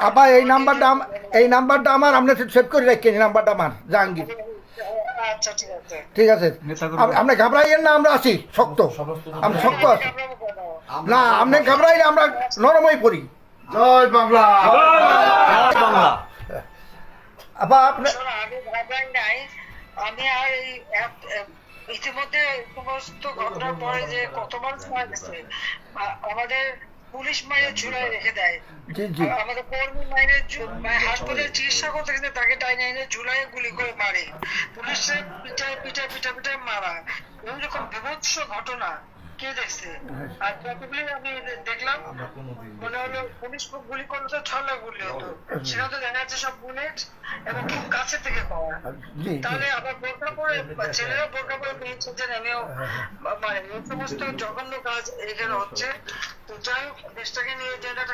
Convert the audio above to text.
আবার এই নাম্বারটা আমার আপনি সেভ করে রাখেন, এই নাম্বারটা আমার জাহাঙ্গীর। আচ্ছা ঠিক আছে, ঠিক আছে, আপনি ঘাবড়াইয়েন না, আমরা আছি শক্ত, আমি শক্ত আছি না, আপনি ঘাবড়াইলে আমরা নরমই পড়ি। জয় বাংলা। আবার আপনি আমি ভাবলাম নাই, আমি আর এই ইতিমধ্যে সমস্ত ঘটনার পরে যে কত মানুষ মারা গেছে, আমাদের পুলিশ মাইনে ঝুলাই রেখে দেয়, জি জি আমাদের কর্মী মাইনে হাসপাতালে চিকিৎসা করতে গেছে তাকে টাইনে এনে ঝুলাই গুলি করে মারে, পুলিশের পিটায় পিটায় পিটায় পিটায় মারা, এরকম বিভৎস ঘটনা কে দেখছে? আর কতগুলি আমি দেখলাম মনে হলো পুলিশ গুলি করলে তো ছলা গুলি হতো, সেখানে তো দেখা যাচ্ছে সব বুলেট এবং খুব কাছে থেকে পাওয়া। তাহলে আবার বোরকা পরে ছেলেরা বোরকা পরে পেয়েছে যে আমিও মানে এই সমস্ত জঘন্য কাজ এখানে হচ্ছে। তো যাই হোক, দেশটাকে নিয়ে যে একটা